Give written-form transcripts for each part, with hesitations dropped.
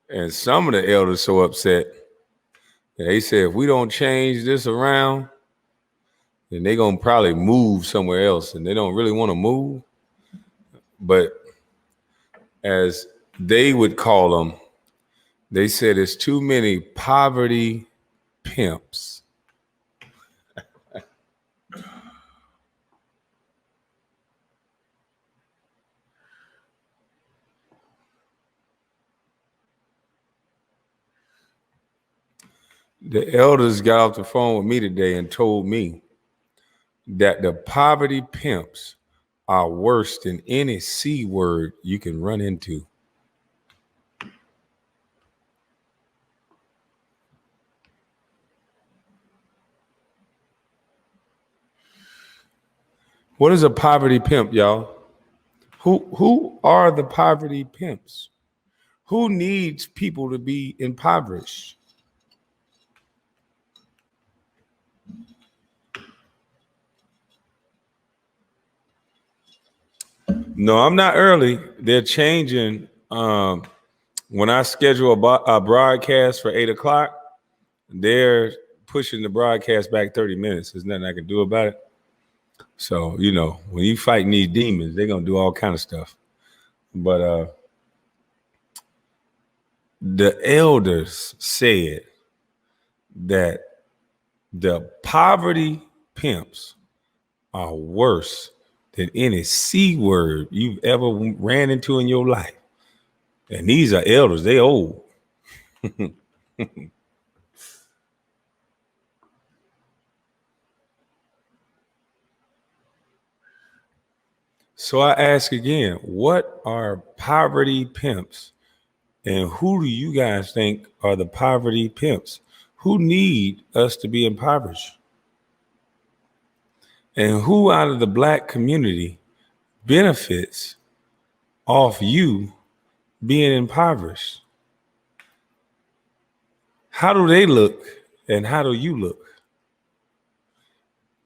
And some of the elders so upset. They said if we don't change this around, then they're gonna probably move somewhere else. And they don't really want to move. But as they would call them, they said it's too many poverty pimps. The elders got off the phone with me today and told me that the poverty pimps are worse than any C word you can run into. What is a poverty pimp, y'all? Who are the poverty pimps? Who needs people to be impoverished? No, I'm not early. They're changing. When I schedule a broadcast for 8 o'clock, they're pushing the broadcast back 30 minutes. There's nothing I can do about it. So, when you fighting these demons, they're going to do all kind of stuff. But the elders said that the poverty pimps are worse than any C word you've ever ran into in your life. And these are elders. They old. So I ask again, what are poverty pimps? And who do you guys think are the poverty pimps? Who need us to be impoverished? And who out of the Black community benefits off you being impoverished? How do they look and how do you look?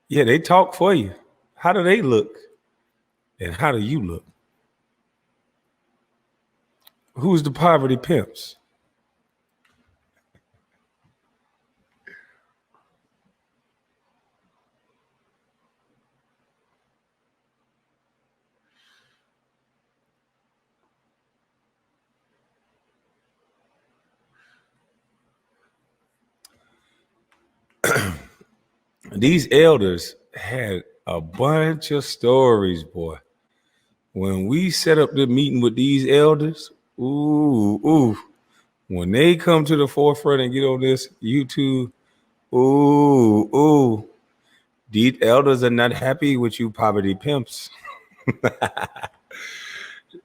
Yeah, they talk for you. How do they look and how do you look? Who's the poverty pimps? These elders had a bunch of stories, boy. When we set up the meeting with these elders, when they come to the forefront and get on this YouTube, these elders are not happy with you poverty pimps.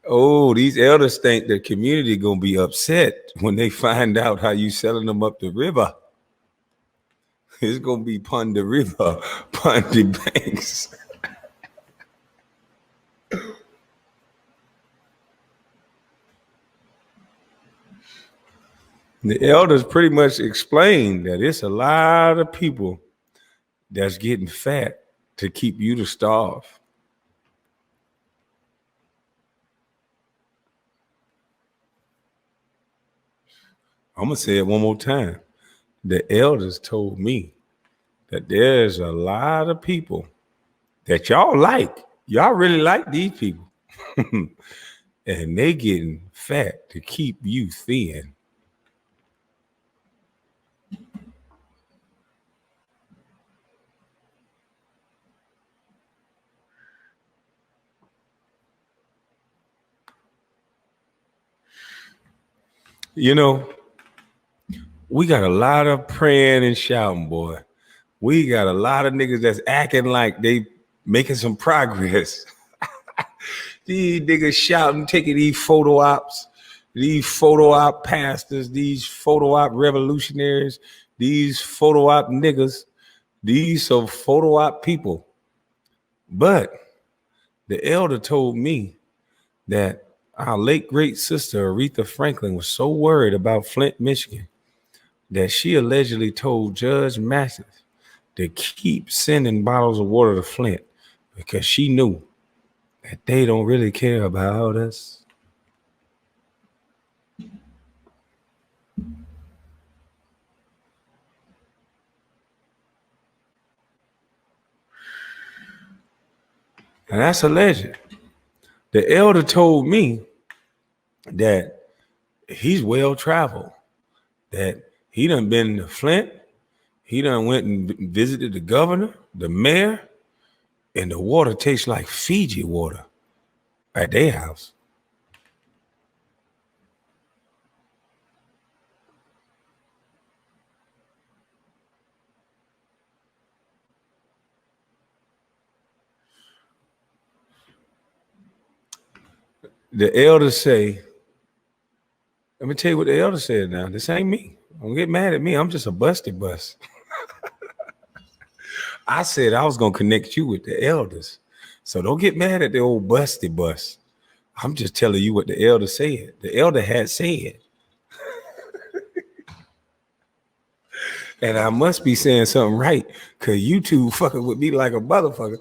These elders think the community gonna be upset when they find out how you selling them up the river. It's gonna be pun the river, pun the banks. The elders pretty much explained that it's a lot of people that's getting fat to keep you to starve. I'm gonna say it one more time. The elders told me that there's a lot of people that y'all like. Y'all really like these people. And they getting fat to keep you thin. We got a lot of praying and shouting, boy. We got a lot of niggas that's acting like they making some progress. These niggas shouting, taking these photo ops, these photo op pastors, these photo op revolutionaries, these photo op niggas, these are photo op people. But the elder told me that our late great sister Aretha Franklin was so worried about Flint, Michigan, that she allegedly told Judge Mathis to keep sending bottles of water to Flint because she knew that they don't really care about us. And that's alleged. The elder told me that he's well traveled, that he done been to Flint, he done went and visited the governor, the mayor, and the water tastes like Fiji water at their house. The elders say, let me tell you what the elder said now. This ain't me. Don't get mad at me. I'm just a busty bus. I said I was going to connect you with the elders. So don't get mad at the old busty bus. I'm just telling you what the elder said. The elder had said. And I must be saying something right because you two fucking with me like a motherfucker.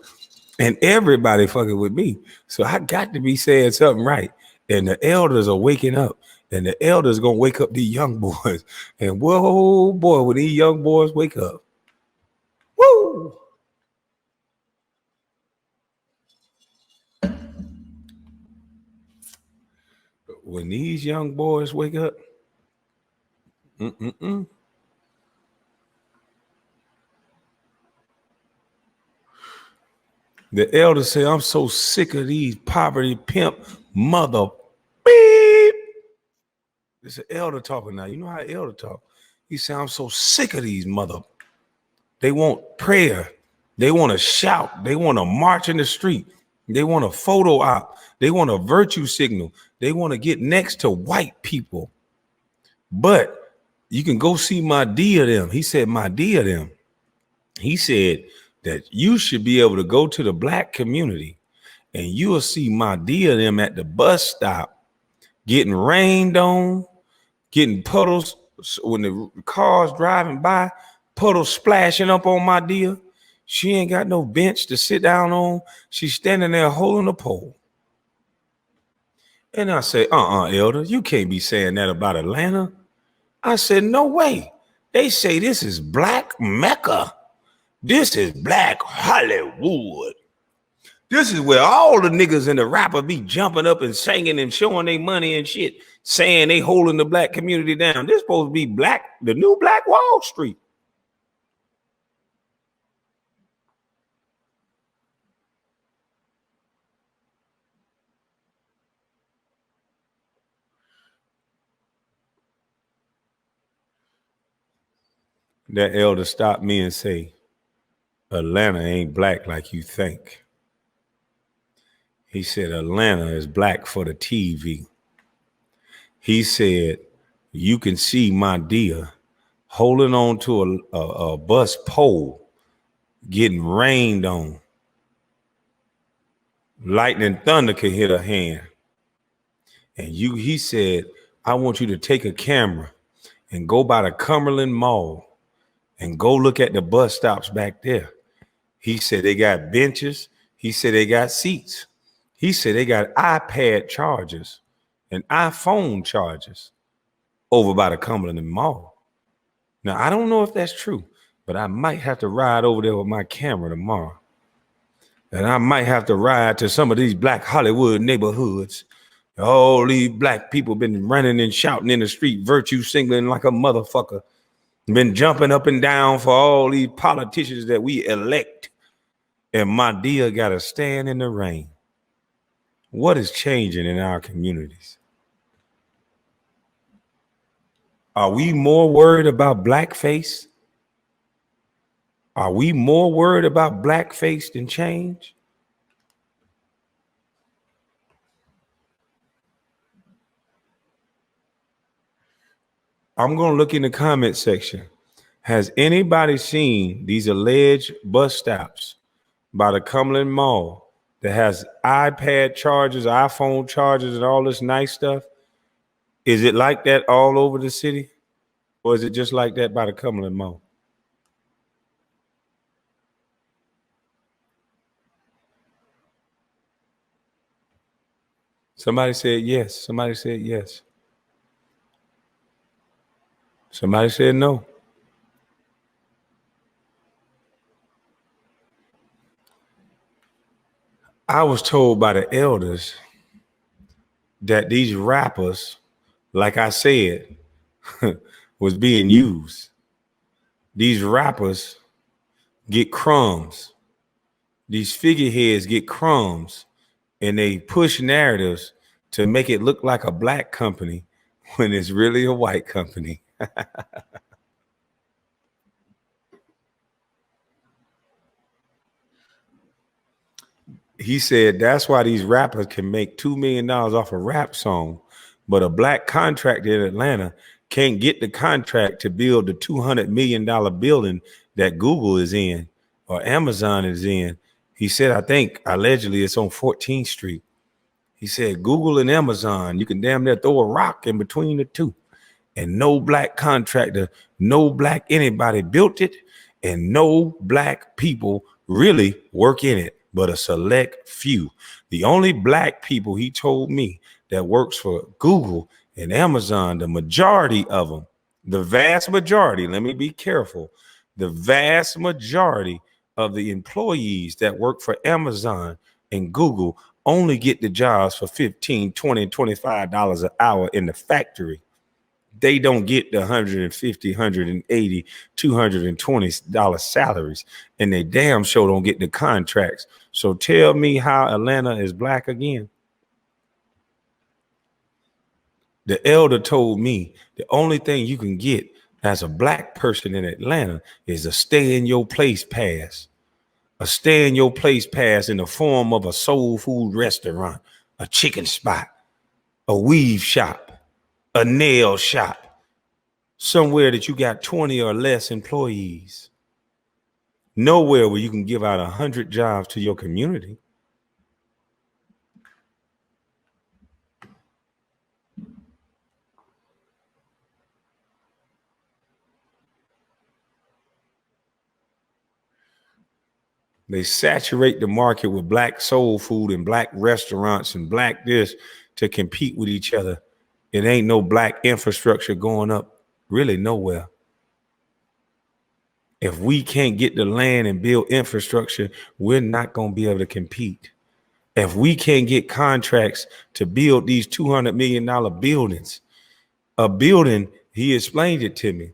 And everybody fucking with me. So I got to be saying something right. And the elders are waking up. And the elders gonna wake up these young boys. And whoa, boy, when these young boys wake up, woo! When these young boys wake up, the elders say, I'm so sick of these poverty pimp mother beep. It's an elder talking now. You know how elder talk. He said, I'm so sick of these mother. They want prayer. They want to shout. They want to march in the street. They want a photo op. They want a virtue signal. They want to get next to white people. But you can go see my D of them. He said, my D of them. He said that you should be able to go to the black community and you will see my D of them at the bus stop getting rained on, getting puddles when the cars driving by, puddles splashing up on my dear. She ain't got no bench to sit down on. She's standing there holding a pole. And I say, elder, you can't be saying that about Atlanta. I said, no way. They say this is black Mecca. This is black Hollywood. This is where all the niggas in the rapper be jumping up and singing and showing their money and shit, saying they holding the black community down. This supposed to be black, the new Black Wall Street. That elder stopped me and say, Atlanta ain't black like you think. He said, Atlanta is black for the TV. He said, you can see my dear holding on to a bus pole, getting rained on. Lightning thunder could hit her hand. And he said, I want you to take a camera and go by the Cumberland Mall and go look at the bus stops back there. He said they got benches. He said they got seats. He said they got iPad chargers and iPhone chargers over by the Cumberland Mall. Now, I don't know if that's true, but I might have to ride over there with my camera tomorrow. And I might have to ride to some of these black Hollywood neighborhoods. All these black people been running and shouting in the street, virtue signaling like a motherfucker. Been jumping up and down for all these politicians that we elect. And my dear got to stand in the rain. What is changing in our communities? Are we more worried about blackface? Are we more worried about blackface than change? I'm going to look in the comment section. Has anybody seen these alleged bus stops by the Cumberland Mall that has iPad chargers, iPhone chargers, and all this nice stuff? Is it like that all over the city? Or is it just like that by the Cumberland Mall? Somebody said yes. Somebody said yes. Somebody said no. I was told by the elders that these rappers, like I said, was being used. These rappers get crumbs. These figureheads get crumbs, and they push narratives to make it look like a black company when it's really a white company. He said that's why these rappers can make $2 million off a rap song, but a black contractor in Atlanta can't get the contract to build the $200 million building that Google is in or Amazon is in. He said, I think allegedly it's on 14th Street. He said, Google and Amazon, you can damn near throw a rock in between the two. And no black contractor, no black anybody built it, and no black people really work in it, but a select few. The only black people he told me that works for Google and Amazon, the majority of them, the vast majority, let me be careful, the vast majority of the employees that work for Amazon and Google only get the jobs for $15, $20, $25 an hour in the factory. They don't get the $150, $180, $220 salaries, and they damn sure don't get the contracts. So tell me how Atlanta is black again. The elder told me the only thing you can get as a black person in Atlanta is a stay in your place pass. A stay in your place pass in the form of a soul food restaurant, a chicken spot, a weave shop, a nail shop, somewhere that you got 20 or less employees. Nowhere where you can give out 100 jobs to your community. They saturate the market with black soul food and black restaurants and black this to compete with each other. It ain't no black infrastructure going up really nowhere. If we can't get the land and build infrastructure, we're not going to be able to compete. If we can't get contracts to build these $200 million buildings, a building, he explained it to me.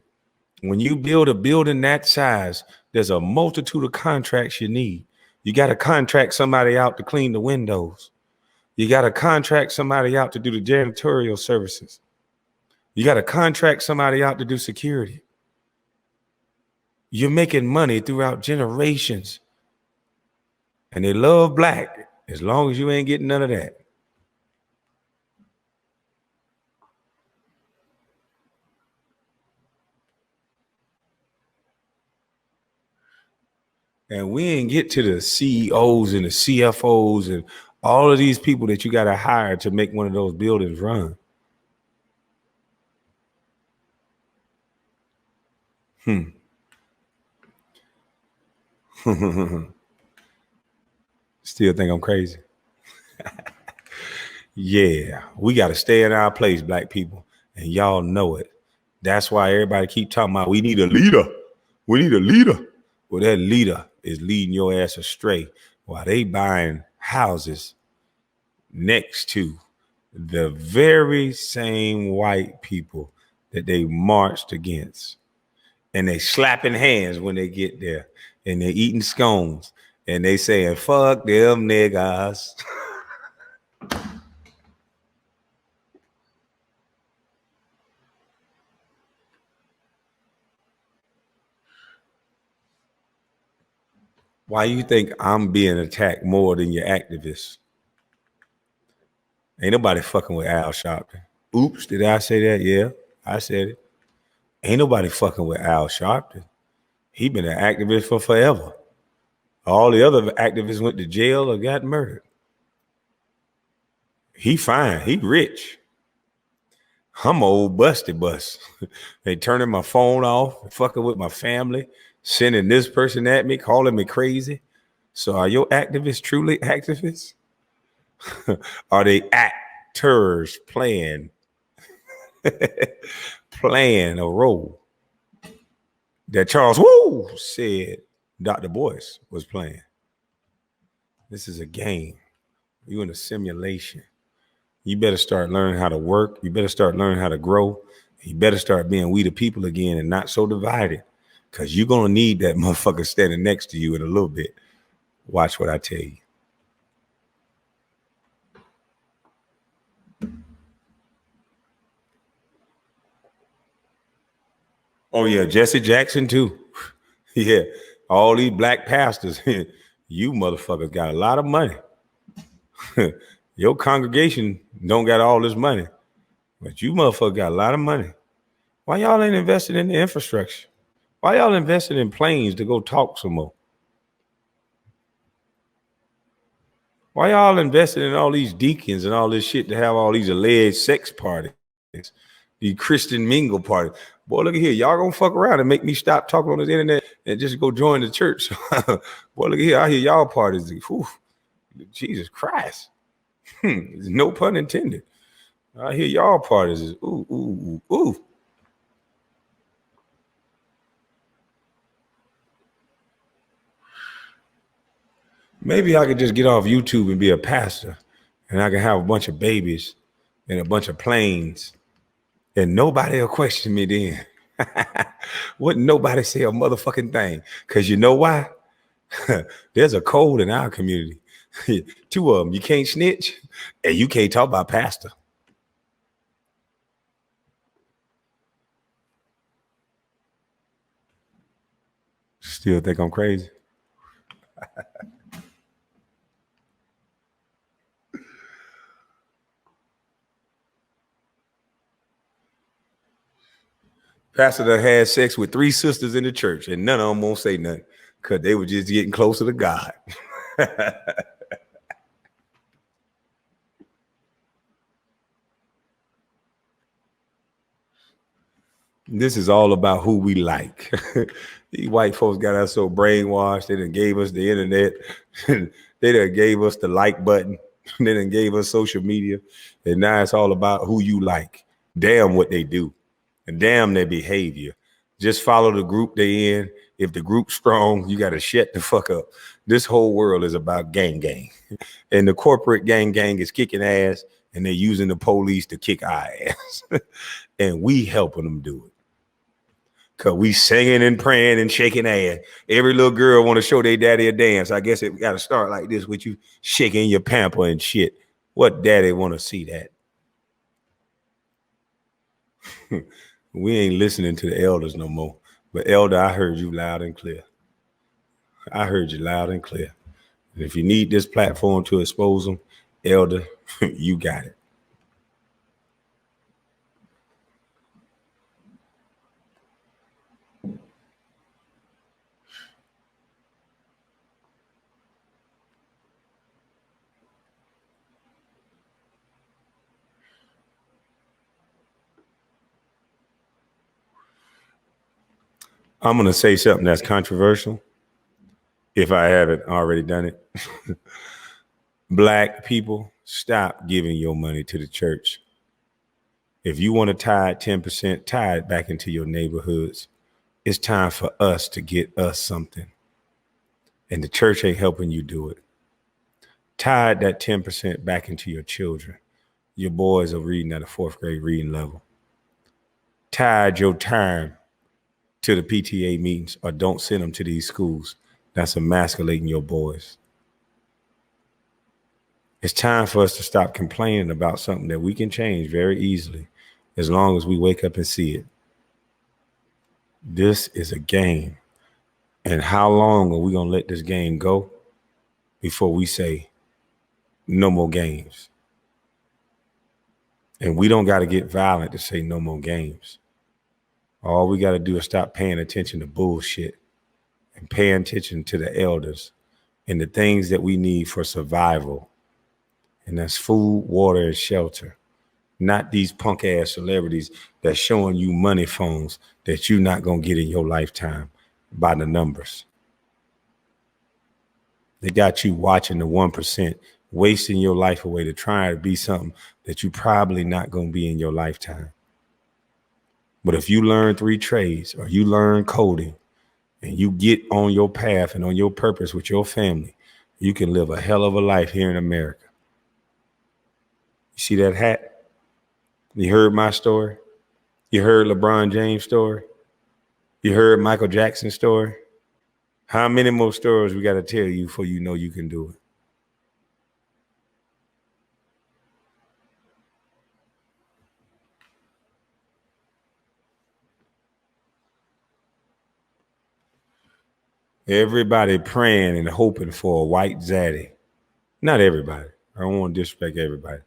When you build a building that size, there's a multitude of contracts you need. You got to contract somebody out to clean the windows. You got to contract somebody out to do the janitorial services. You got to contract somebody out to do security. You're making money throughout generations. And they love black as long as you ain't getting none of that. And we ain't get to the CEOs and the CFOs and all of these people that you got to hire to make one of those buildings run. Still think I'm crazy? Yeah, we got to stay in our place, black people. And y'all know it. That's why everybody keep talking about we need a leader. We need a leader. Well, that leader is leading your ass astray while they buying houses next to the very same white people that they marched against. And they slapping hands when they get there. And they eating scones. And they saying, fuck them niggas. Why you think I'm being attacked more than your activists? Ain't nobody fucking with Al Sharpton. Oops, did I say that? Yeah, I said it. Ain't nobody fucking with Al Sharpton. He been an activist for forever. All the other activists went to jail or got murdered. He fine. He rich. I'm old busted bus. They turning my phone off, fucking with my family, sending this person at me, calling me crazy. So are your activists truly activists? Are they actors playing a role that Charles Wu said Dr. Boyce was playing? This is a game. You in a simulation. You better start learning how to work. You better start learning how to grow. You better start being we the people again and not so divided. Because you're going to need that motherfucker standing next to you in a little bit. Watch what I tell you. Oh, yeah, Jesse Jackson, too. Yeah, all these black pastors. You motherfuckers got a lot of money. Your congregation don't got all this money, but you motherfuckers got a lot of money. Why y'all ain't invested in the infrastructure? Why y'all invested in planes to go talk some more? Why y'all invested in all these deacons and all this shit to have all these alleged sex parties, these Christian mingle parties? Boy, look at here. Y'all gonna fuck around and make me stop talking on this internet and just go join the church. Boy, look at here. I hear y'all parties. Whew, Jesus Christ. No pun intended. I hear y'all parties is ooh, ooh, ooh, ooh. Maybe I could just get off YouTube and be a pastor and I can have a bunch of babies and a bunch of planes and nobody will question me then. Wouldn't nobody say a motherfucking thing? Because you know why? There's a code in our community. Two of them. You can't snitch and you can't talk about pastor. Still think I'm crazy? Pastor that had sex with 3 sisters in the church, and none of them won't say nothing because they were just getting closer to God. This is all about who we like. These white folks got us so brainwashed. They done gave us the internet. They done gave us the like button. They done gave us social media. And now it's all about who you like. Damn what they do. And damn their behavior. Just follow the group they in. If the group's strong, you got to shut the fuck up. This whole world is about gang. And the corporate gang is kicking ass. And they're using the police to kick our ass. And we helping them do it. Cause we singing and praying and shaking ass. Every little girl want to show their daddy a dance. I guess it got to start like this with you shaking your pamper and shit. What daddy want to see that? We ain't listening to the elders no more. But elder, I heard you loud and clear. I heard you loud and clear. And if you need this platform to expose them, elder, you got it. I'm going to say something that's controversial, if I haven't already done it. Black people, stop giving your money to the church. If you want to tie it 10%, tie it back into your neighborhoods. It's time for us to get us something. And the church ain't helping you do it. Tie that 10% back into your children. Your boys are reading at a 4th grade reading level. Tide your time to the PTA meetings or don't send them to these schools that's emasculating your boys. It's time for us to stop complaining about something that we can change very easily as long as we wake up and see it. This is a game. And how long are we going to let this game go before we say no more games? And we don't got to get violent to say no more games. All we got to do is stop paying attention to bullshit and paying attention to the elders and the things that we need for survival. And that's food, water, and shelter. Not these punk ass celebrities that's showing you money phones that you're not going to get in your lifetime by the numbers. They got you watching the 1%, wasting your life away to try to be something that you probably not going to be in your lifetime. But if you learn 3 trades or you learn coding and you get on your path and on your purpose with your family, you can live a hell of a life here in America. You see that hat? You heard my story? You heard LeBron James' story? You heard Michael Jackson's story? How many more stories we got to tell you before you know you can do it? Everybody praying and hoping for a white zaddy. Not everybody. I don't want to disrespect everybody.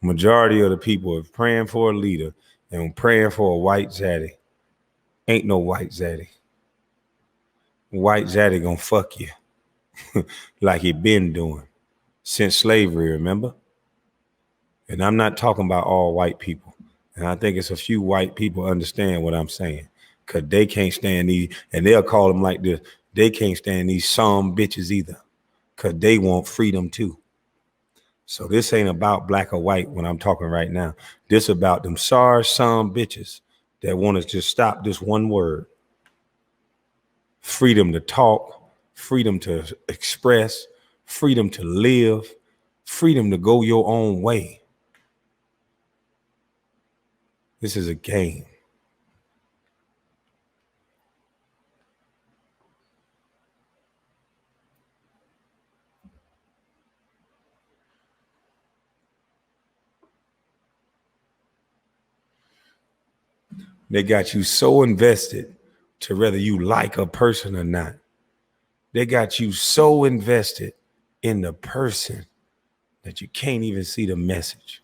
Majority of the people are praying for a leader and praying for a white zaddy. Ain't no white zaddy. White zaddy gonna fuck you like he been doing since slavery, remember? And I'm not talking about all white people. And I think it's a few white people understand what I'm saying. Cause they can't stand these, and they'll call them like this. They can't stand these some bitches either. Cause they want freedom too. So this ain't about black or white when I'm talking right now. This about them sorry some bitches that want to just stop this one word. Freedom to talk, freedom to express, freedom to live, freedom to go your own way. This is a game. They got you so invested to whether you like a person or not. They got you so invested in the person that you can't even see the message.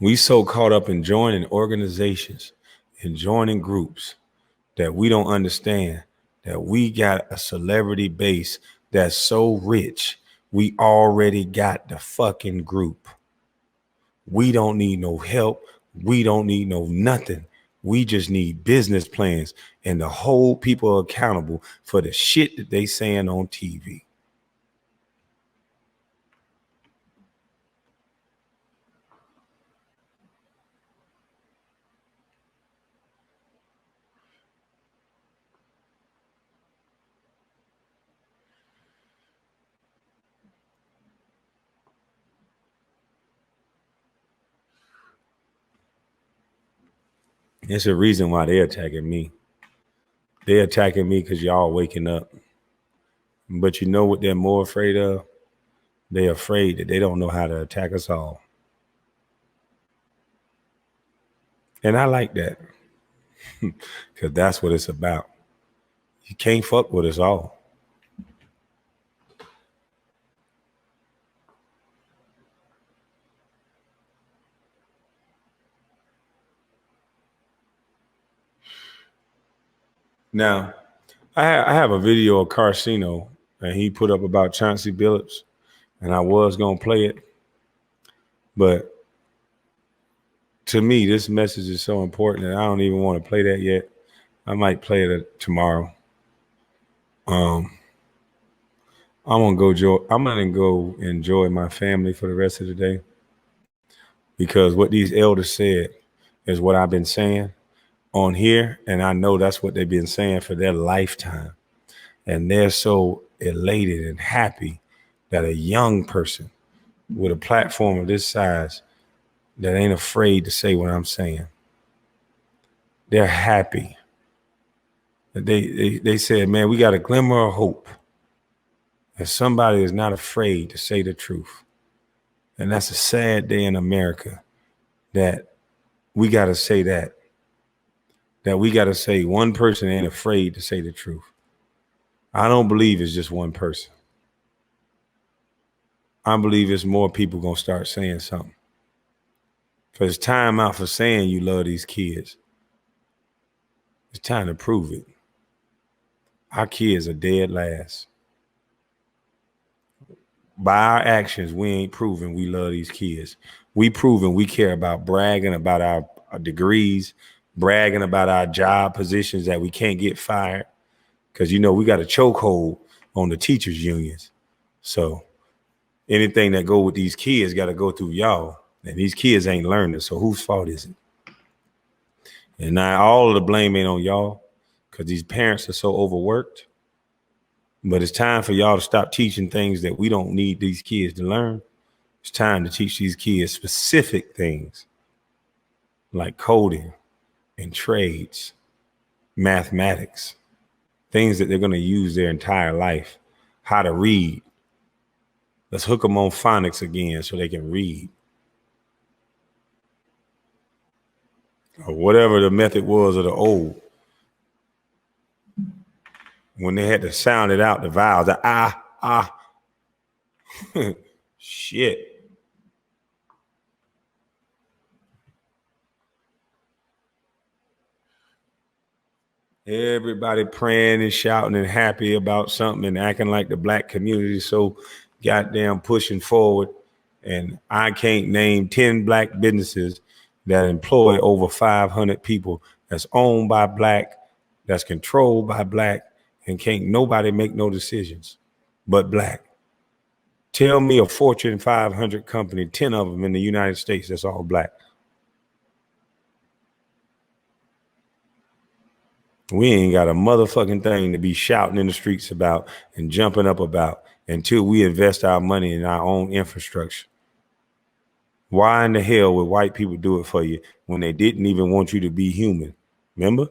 We so caught up in joining organizations and joining groups that we don't understand that we got a celebrity base that's so rich, we already got the fucking group. We don't need no help. We don't need no nothing. We just need business plans and to hold people accountable for the shit that they saying on TV. It's a reason why they're attacking me. They're attacking me because y'all waking up. But you know what they're more afraid of? They're afraid that they don't know how to attack us all. And I like that. Because that's what it's about. You can't fuck with us all. Now, I have a video of Carcino and he put up about Chauncey Billups, and I was going to play it. But to me, this message is so important that I don't even want to play that yet. I might play it tomorrow. I'm gonna go enjoy my family for the rest of the day, because what these elders said is what I've been saying on here, and I know that's what they've been saying for their lifetime. And they're so elated and happy that a young person with a platform of this size that ain't afraid to say what I'm saying. They're happy. They said, man, we got a glimmer of hope. And somebody is not afraid to say the truth. And that's a sad day in America that we got to say that we got to say one person ain't afraid to say the truth. I don't believe it's just one person. I believe it's more people going to start saying something. Because it's time out for saying you love these kids. It's time to prove it. Our kids are dead last. By our actions, we ain't proving we love these kids. We proving we care about bragging about our degrees, bragging about our job positions that we can't get fired, because, you know, we got a chokehold on the teachers unions. So anything that go with these kids got to go through y'all. And these kids ain't learning. So whose fault is it? And now all of the blame ain't on y'all because these parents are so overworked. But it's time for y'all to stop teaching things that we don't need these kids to learn. It's time to teach these kids specific things like coding and trades, mathematics, things that they're going to use their entire life, how to read. Let's hook them on phonics again so they can read. Or whatever the method was of the old. When they had to sound it out, the vowels, the shit. Everybody praying and shouting and happy about something and acting like the black community is so goddamn pushing forward. And I can't name 10 black businesses that employ over 500 people, that's owned by black, that's controlled by black, and can't nobody make no decisions but black. Tell me a Fortune 500 company, 10 of them in the United States, that's all black. We ain't got a motherfucking thing to be shouting in the streets about and jumping up about until we invest our money in our own infrastructure. Why in the hell would white people do it for you when they didn't even want you to be human? Remember?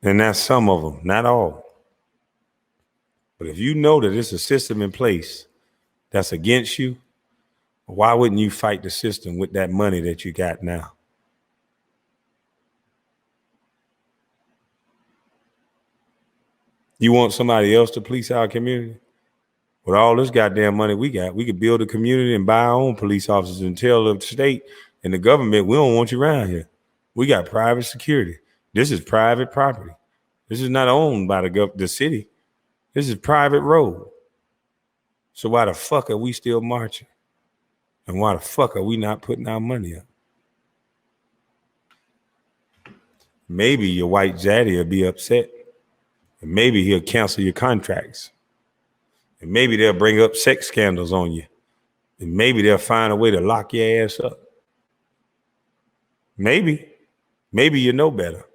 And that's some of them, not all. But if you know that it's a system in place that's against you, why wouldn't you fight the system with that money that you got now? You want somebody else to police our community? With all this goddamn money we got, we could build a community and buy our own police officers and tell the state and the government, we don't want you around here. We got private security. This is private property. This is not owned by the city. This is private road. So why the fuck are we still marching? And why the fuck are we not putting our money up? Maybe your white daddy will be upset. And maybe he'll cancel your contracts. And maybe they'll bring up sex scandals on you. And maybe they'll find a way to lock your ass up. Maybe you know better.